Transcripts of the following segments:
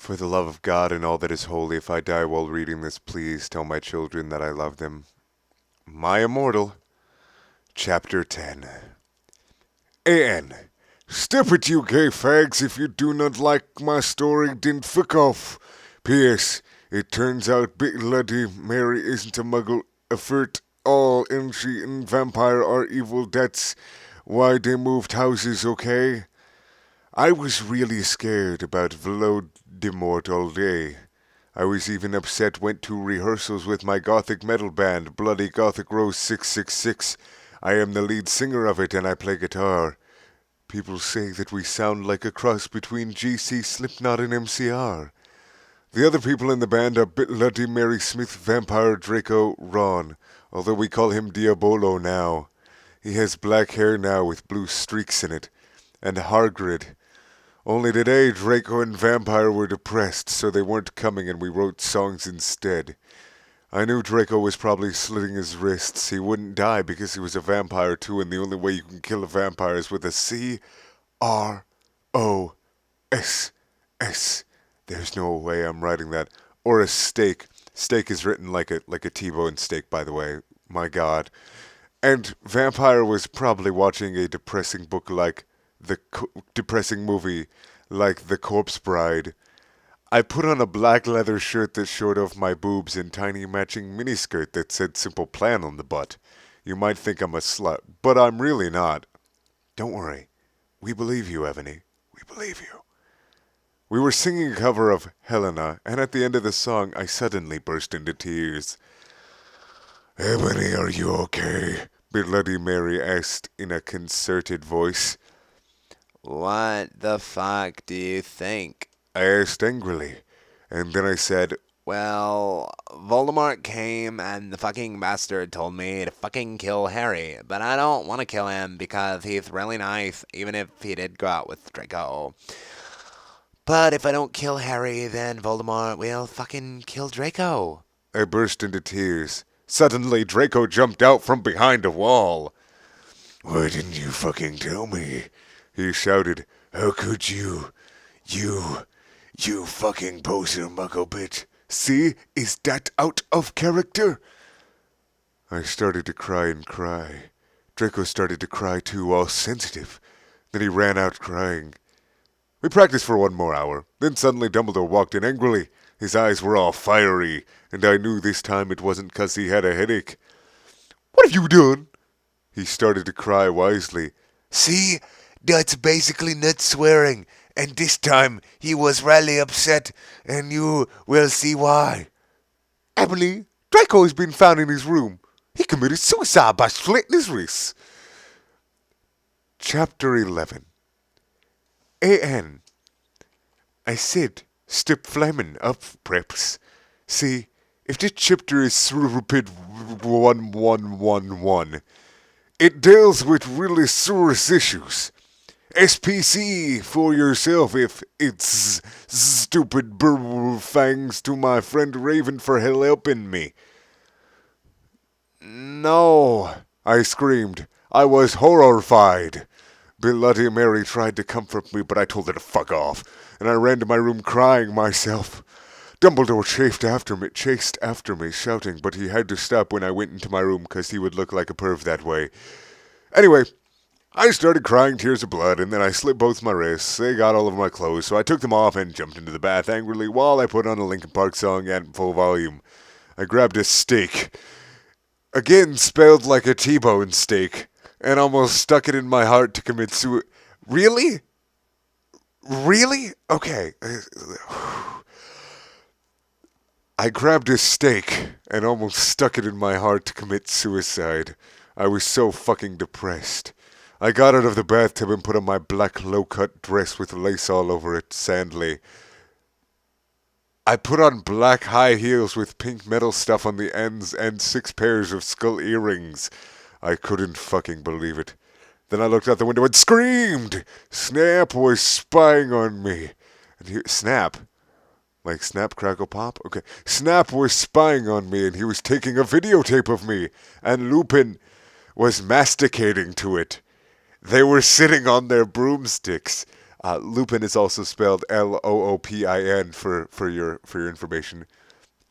For the love of God and all that is holy, if I die while reading this, please tell my children that I love them. My Immortal Chapter 10. A.N. Stupid you gay fags, if you do not like my story, then fuck off. P.S. It turns out Bloody Mary isn't a muggle afert all, and she and vampire are evil. That's why they moved houses, okay? I was really scared about Voldemort all day. I was even upset, went to rehearsals with my gothic metal band, Bloody Gothic Rose 666. I am the lead singer of it and I play guitar. People say that we sound like a cross between GC Slipknot and MCR. The other people in the band are Bloody Mary Smith, Vampire Draco, Ron, although we call him Diabolo now. He has black hair now with blue streaks in it, and Hargrid. Only today Draco and Vampire were depressed, so they weren't coming and we wrote songs instead. I knew Draco was probably slitting his wrists. He wouldn't die because he was a vampire too, and the only way you can kill a vampire is with a C-R-O-S-S. There's no way I'm writing that. Or a steak. Steak is written like a T-bone steak, by the way. My God. And Vampire was probably watching a depressing book like depressing movie like The Corpse Bride. I put on a black leather shirt that showed off my boobs and tiny matching miniskirt that said Simple Plan on the butt. You might think I'm a slut, but I'm really not. Don't worry. We believe you, Ebony. We believe you. We were singing a cover of Helena, and at the end of the song, I suddenly burst into tears. Ebony, are you okay? Bloody Mary asked in a concerted voice. What the fuck do you think? I asked angrily, and then I said, Well, Voldemort came and the fucking bastard told me to fucking kill Harry, but I don't want to kill him because he's really nice, even if he did go out with Draco. But if I don't kill Harry, then Voldemort will fucking kill Draco. I burst into tears. Suddenly, Draco jumped out from behind a wall. Why didn't you fucking tell me? He shouted. How could you? You fucking poser muggle bitch. See, is that out of character? I started to cry and cry. Draco started to cry too, all sensitive. Then he ran out crying. We practiced for 1 more hour. Then suddenly Dumbledore walked in angrily. His eyes were all fiery, and I knew this time it wasn't 'cause he had a headache. What have you done? He started to cry wisely. See, that's basically not swearing, and this time he was really upset, and you will see why. Emily, Draco has been found in his room. He committed suicide by slitting his wrists. Chapter 11. A.N. I said, step flaming up, preps. See, if this chapter is stupid 1111, it deals with really serious issues. SPC for yourself if it's stupid thanks to my friend Raven for helping me. No, I screamed. I was horrified. Bloody Mary tried to comfort me, but I told her to fuck off, and I ran to my room crying myself. Dumbledore chased after me, shouting, but he had to stop when I went into my room because he would look like a perv that way. Anyway, I started crying tears of blood, and then I slit both my wrists. They got all over my clothes, so I took them off and jumped into the bath angrily while I put on a Linkin Park song at full volume. I grabbed a steak, again spelled like a T-bone steak, and almost stuck it in my heart to commit suicide. Really? Really? Okay. I grabbed a steak and almost stuck it in my heart to commit suicide. I was so fucking depressed. I got out of the bathtub and put on my black low-cut dress with lace all over it, sandly. I put on black high heels with pink metal stuff on the ends and 6 pairs of skull earrings. I couldn't fucking believe it. Then I looked out the window and screamed! Snap was spying on me. Snap? Like Snap, Crackle, Pop? Okay. Snap was spying on me and he was taking a videotape of me. And Lupin was masticating to it. They were sitting on their broomsticks. Lupin is also spelled Loopin for your information.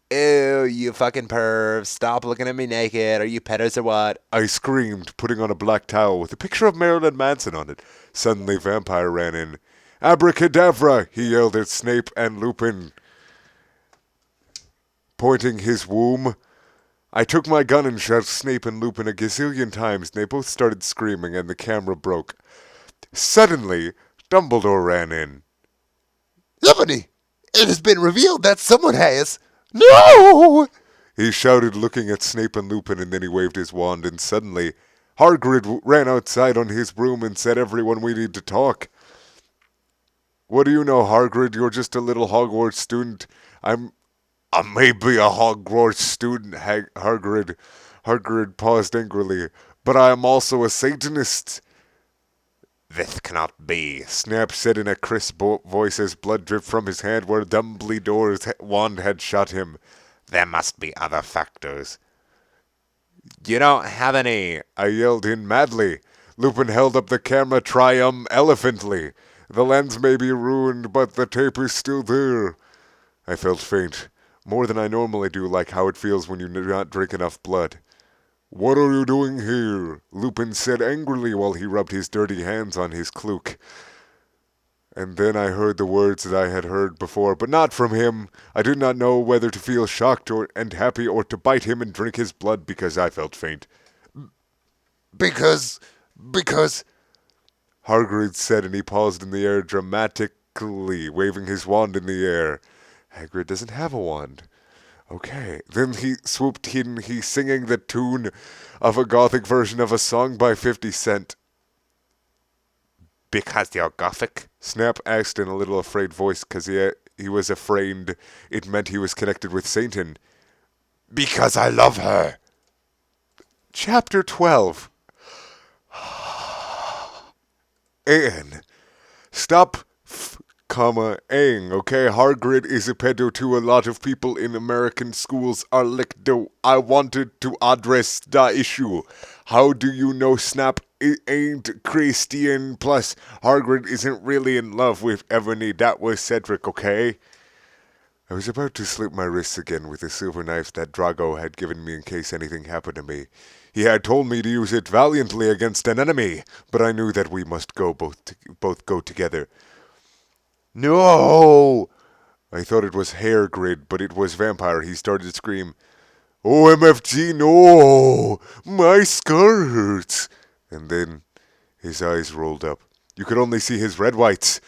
Ew, you fucking perv. Stop looking at me naked. Are you pedos or what? I screamed, putting on a black towel with a picture of Marilyn Manson on it. Suddenly, Vampire ran in. Abracadabra! He yelled at Snape and Lupin, pointing his womb. I took my gun and shot Snape and Lupin a gazillion times, and they both started screaming, and the camera broke. Suddenly, Dumbledore ran in. Lemony, it has been revealed that someone has. No! He shouted, looking at Snape and Lupin, and then he waved his wand, and suddenly, Hagrid ran outside on his broom and said, "Everyone, we need to talk." "What do you know, Hagrid? You're just a little Hogwarts student." I may be a Hogwarts student, Hagrid. Hagrid paused angrily. "But I am also a Satanist." This cannot be. Snap said in a crisp voice as blood dripped from his hand where Dumbledore's wand had shot him. There must be other factors. You don't have any. I yelled in madly. Lupin held up the camera triumphantly. "The lens may be ruined, but the tape is still there." I felt faint, more than I normally do, like how it feels when you do not drink enough blood. "What are you doing here?" Lupin said angrily while he rubbed his dirty hands on his cloak. And then I heard the words that I had heard before, but not from him. I did not know whether to feel shocked and happy or to bite him and drink his blood because I felt faint. Because. Hagrid said, and he paused in the air dramatically, waving his wand in the air. Hagrid doesn't have a wand. Okay. Then he swooped in, he singing the tune of a gothic version of a song by 50 Cent. Because you're gothic? Snap asked in a little afraid voice, because he was afraid it meant he was connected with Satan. Because I love her. Chapter 12. An. Stop, ing, okay? Hagrid is a pedo to a lot of people in American schools are licto. I wanted to address the issue. How do you know Snap ain't Christian? Plus, Hagrid isn't really in love with Ebony. That was Cedric, okay? I was about to slit my wrists again with the silver knife that Drago had given me in case anything happened to me. He had told me to use it valiantly against an enemy, but I knew that we must both go together. "No!" I thought it was Hairgrid, but it was Vampire. He started to scream, "OMFG, no! My scar hurts!" And then his eyes rolled up. You could only see his red whites.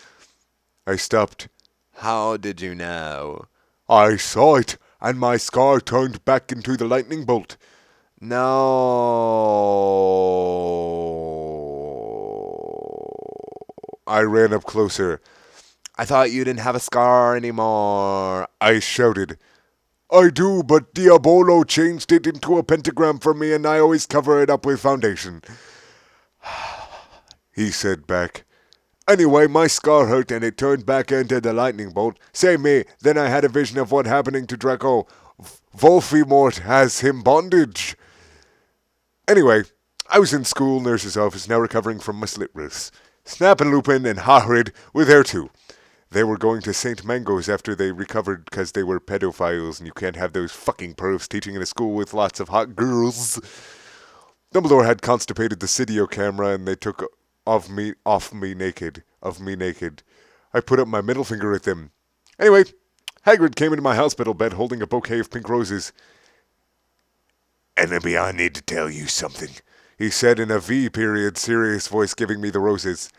I stopped. How did you know? "I saw it, and my scar turned back into the lightning bolt." No. I ran up closer. I thought you didn't have a scar anymore. I shouted. "I do, but Diabolo changed it into a pentagram for me, and I always cover it up with foundation." He said back. "Anyway, my scar hurt and it turned back into the lightning bolt. Save me, then I had a vision of what happening to Draco. Voldemort has him bondage." Anyway, I was in school nurse's office, now recovering from my slit wrists. Snap and Lupin and Hagrid were there too. They were going to St. Mango's after they recovered because they were pedophiles, and you can't have those fucking pervs teaching in a school with lots of hot girls. Dumbledore had constipated the Sidio camera, and they took of me naked. I put up my middle finger at them. Anyway, Hagrid came into my hospital bed holding a bouquet of pink roses. Enemy, I need to tell you something, he said in a V-period serious voice, giving me the roses.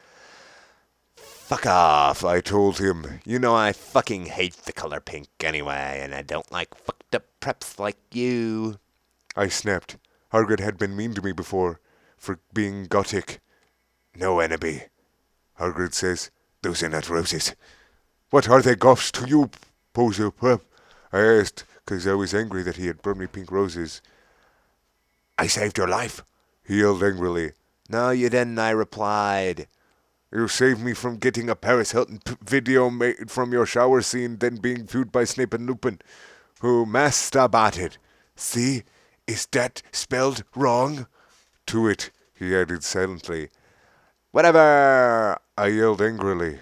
Fuck off, I told him. You know I fucking hate the color pink anyway, and I don't like fucked up preps like you. I snapped. Hagrid had been mean to me before, for being gothic. "No, enemy," Hagrid says. "those are not roses." "What are they goths to you, poser prep?" I asked, because I was angry that he had brought me pink roses. "I saved your life," he yelled angrily. "No, you didn't," I replied. "You saved me from getting a Paris Hilton video made from your shower scene, then being viewed by Snape and Lupin, who masturbated. See? Is that spelled wrong? To it," he added silently. Whatever, I yelled angrily.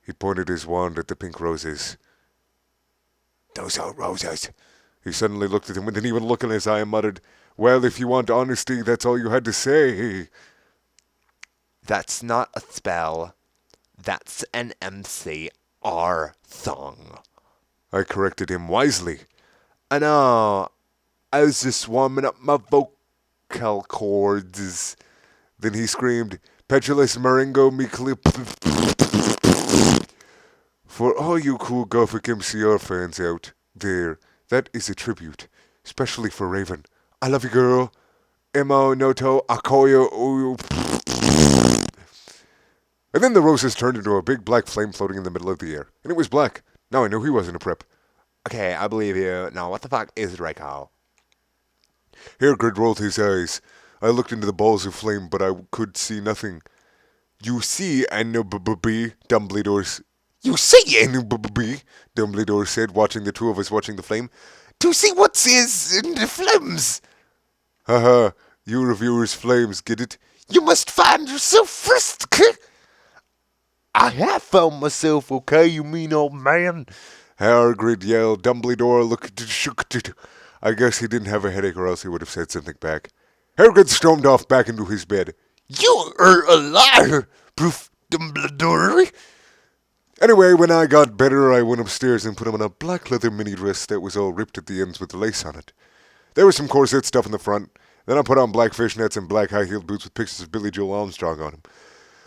He pointed his wand at the pink roses. Those are roses. He suddenly looked at him with an even look in his eye and muttered, "Well, if you want honesty, that's all you had to say." That's not a spell. That's an MCR song. I corrected him wisely. I know. I was just warming up my vocal cords. Then he screamed, "Petulous Maringo me clip." For all you cool Gothic MCR fans out there, that is a tribute, especially for Raven. I love you, girl. Emo noto akoyo uyu. And then the roses turned into a big black flame floating in the middle of the air. And it was black. Now I knew he wasn't a prep. Okay, I believe you. Now, what the fuck is Draco? Hairgrid rolled his eyes. I looked into the balls of flame, but I could see nothing. "You see, Anubbi," Dumbledore. "You see, Anubbi," Dumbledore said, watching the two of us watching the flame. To see what is in the flames. Haha, you reviewers flames, get it? You must find yourself first. I have found myself, okay, you mean old man? Hagrid yelled. Dumbledore looked shook. I guess he didn't have a headache, or else he would have said something back. Hagrid stormed off back into his bed. You are a liar, Proof Dumbledore. Anyway, when I got better, I went upstairs and put him in a black leather mini dress that was all ripped at the ends with lace on it. There was some corset stuff in the front. Then I put on black fishnets and black high-heeled boots with pictures of Billy Joel Armstrong on them.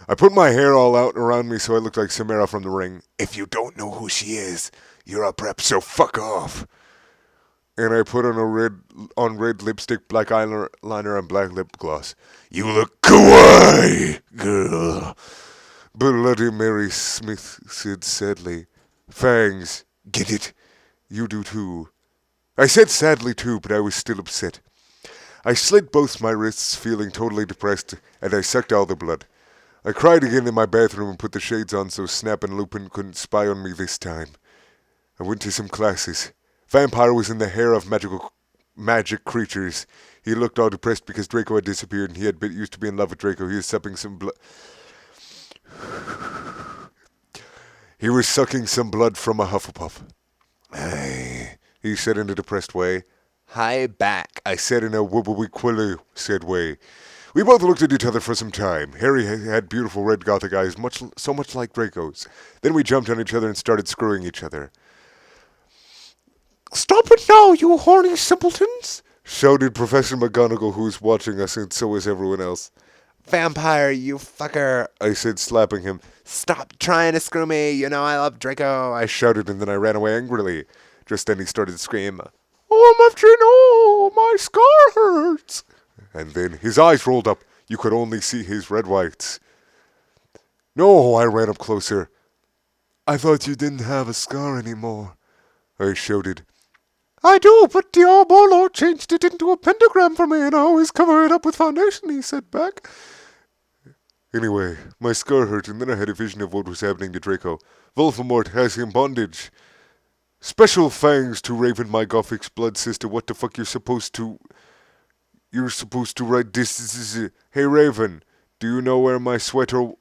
I put my hair all out around me so I looked like Samara from The Ring. If you don't know who she is, you're a prep, so fuck off. And I put on red lipstick, black eyeliner, and black lip gloss. You look kawaii, girl. Bloody Mary Smith said sadly. "Fangs, get it? You do too." I said sadly too, but I was still upset. I slit both my wrists, feeling totally depressed, and I sucked all the blood. I cried again in my bathroom and put the shades on so Snap and Lupin couldn't spy on me this time. I went to some classes. Vampire was in the hair of magic creatures. He looked all depressed because Draco had disappeared and he used to be in love with Draco. He was sucking some blood. He was sucking some blood from a Hufflepuff. "Hey," he said in a depressed way. Hi back. I said in a woobly said way. We both looked at each other for some time. Harry had beautiful red gothic eyes, so much like Draco's. Then we jumped on each other and started screwing each other. Stop it now, you horny simpletons! Shouted Professor McGonagall, who was watching us, and so was everyone else. Vampire, you fucker. I said, slapping him. Stop trying to screw me. You know I love Draco. I shouted, and then I ran away angrily. Just then he started to scream, "Oh, I'm after no, my scar hurts." And then his eyes rolled up. You could only see his red whites. "No," I ran up closer. "I thought you didn't have a scar anymore," I shouted. "I do, but Diabolo changed it into a pentagram for me, and I always cover it up with foundation," he said back. Anyway, my scar hurt, and then I had a vision of what was happening to Draco. Voldemort has him bondage. Special thanks to Raven, my Gothic's blood sister. What the fuck you're supposed to write this. Hey Raven, do you know where my sweater...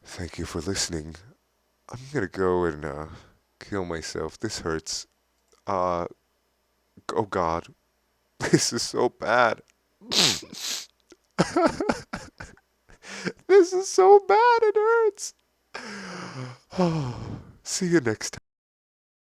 Thank you for listening. I'm gonna go and kill myself. This hurts. Oh God. This is so bad. This is so bad, it hurts. See you next time.